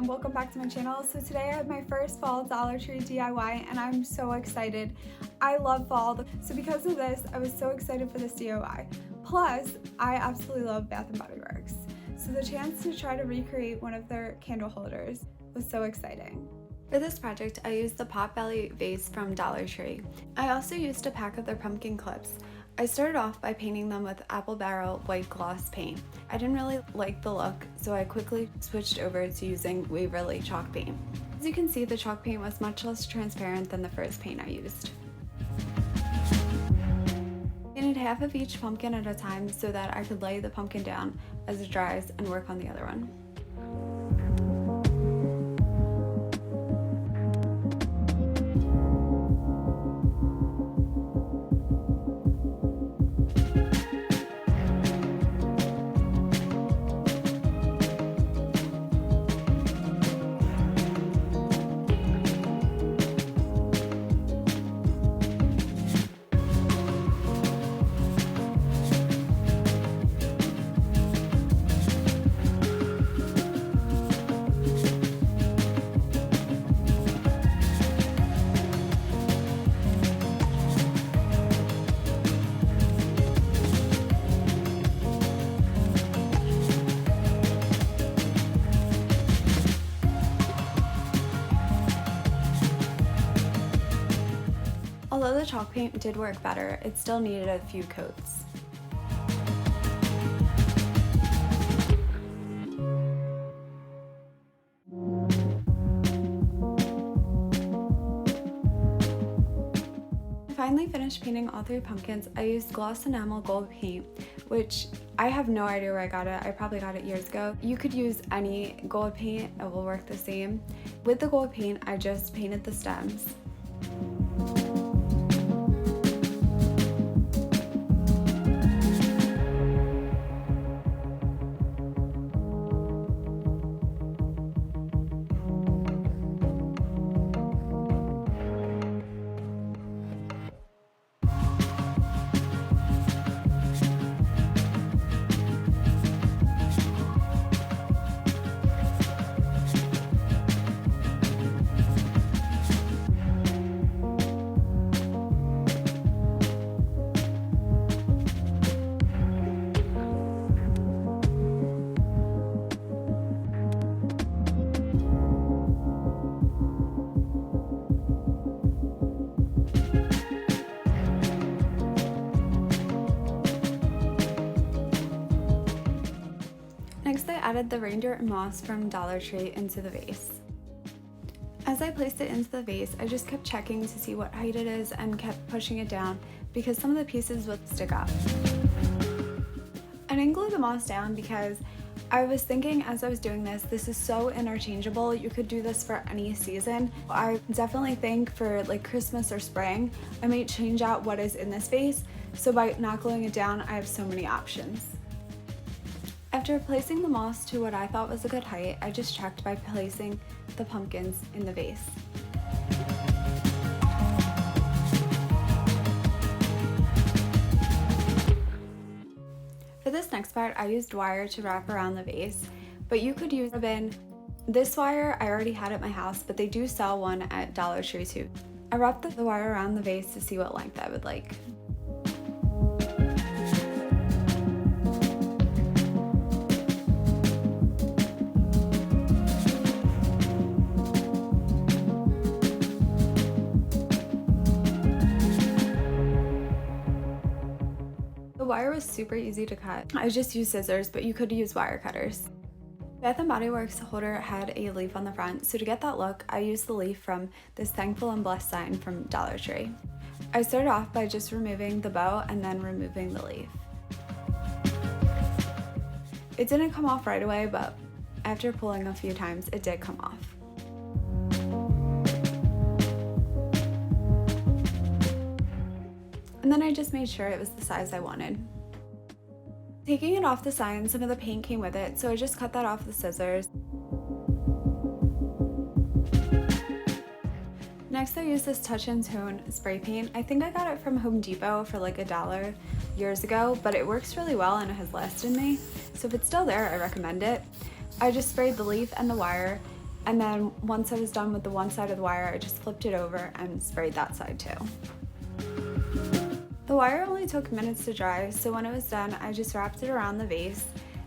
and welcome back to my channel. So today I have my first fall Dollar Tree DIY and I'm so excited. I love fall, so because of this I was so excited for this DIY. Plus I absolutely love Bath & Body Works, so the chance to try to recreate one of their candle holders was so exciting. For this project, I used the Potbelly vase from Dollar Tree. I also used a pack of their pumpkin clips. I started off by painting them with Apple Barrel white gloss paint. I didn't really like the look, so I quickly switched over to using Waverly chalk paint. As you can see, the chalk paint was much less transparent than the first paint I used. I painted half of each pumpkin at a time so that I could lay the pumpkin down as it dries and work on the other one. Although the chalk paint did work better, it still needed a few coats. I finally finished painting all three pumpkins. I used gloss enamel gold paint, which I have no idea where I got it. I probably got it years ago. You could use any gold paint, it will work the same. With the gold paint, I just painted the stems. Next, I added the reindeer and moss from Dollar Tree into the vase. As I placed it into the vase, I just kept checking to see what height it is and kept pushing it down because some of the pieces would stick up. I didn't glue the moss down because I was thinking as I was doing this is so interchangeable. You could do this for any season. I definitely think for like Christmas or spring, I might change out what is in this vase. So by not gluing it down, I have so many options. After placing the moss to what I thought was a good height, I just checked by placing the pumpkins in the vase. For this next part, I used wire to wrap around the vase, but you could use ribbon. This wire I already had at my house, but they do sell one at Dollar Tree too. I wrapped the wire around the vase to see what length I would like. The wire was super easy to cut. I just used scissors, but you could use wire cutters. Bath & Body Works holder had a leaf on the front, so to get that look, I used the leaf from this Thankful and Blessed sign from Dollar Tree. I started off by just removing the bow and then removing the leaf. It didn't come off right away, but after pulling a few times, it did come off. And then I just made sure it was the size I wanted. Taking it off the sign, some of the paint came with it, so I just cut that off with scissors. Next, I used this Touch and Tone spray paint. I think I got it from Home Depot for like $1 years ago, but it works really well and it has lasted me. So if it's still there, I recommend it. I just sprayed the leaf and the wire And then once I was done with the one side of the wire, I just flipped it over and sprayed that side too. The wire only took minutes to dry, so when it was done, I just wrapped it around the vase.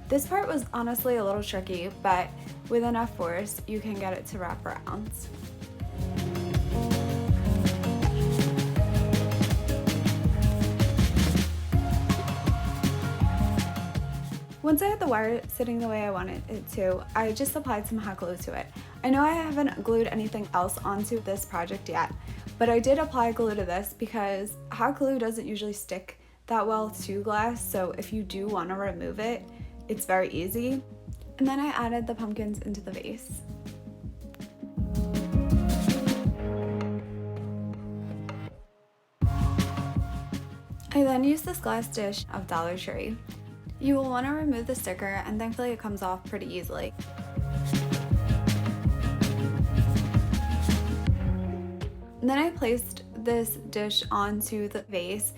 This part was honestly a little tricky, but with enough force, you can get it to wrap around. Once I had the wire sitting the way I wanted it to, I just applied some hot glue to it. I know I haven't glued anything else onto this project yet, but I did apply glue to this because hot glue doesn't usually stick that well to glass, so if you do want to remove it, it's very easy. And then I added the pumpkins into the vase. I then used this glass dish of Dollar Tree. You will want to remove the sticker, and thankfully it comes off pretty easily. And then I placed this dish onto the vase.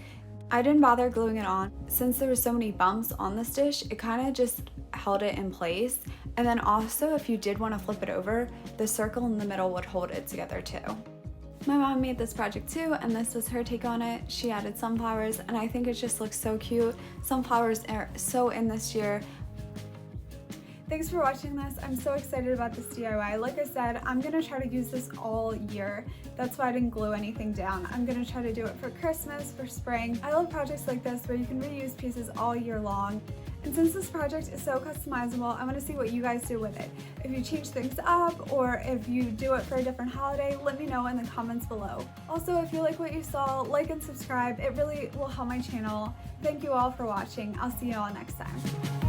I didn't bother gluing it on. Since there were so many bumps on this dish, it kind of just held it in place. And then also, if you did want to flip it over, the circle in the middle would hold it together too. My mom made this project too, and this was her take on it. She added sunflowers, and I think it just looks so cute. Sunflowers are so in this year. Thanks for watching this. I'm so excited about this DIY. Like I said, I'm gonna try to use this all year. That's why I didn't glue anything down. I'm gonna try to do it for Christmas, for spring. I love projects like this where you can reuse pieces all year long. And since this project is so customizable, I want to see what you guys do with it. If you change things up or if you do it for a different holiday, let me know in the comments below. Also, if you like what you saw, like and subscribe. It really will help my channel. Thank you all for watching. I'll see you all next time.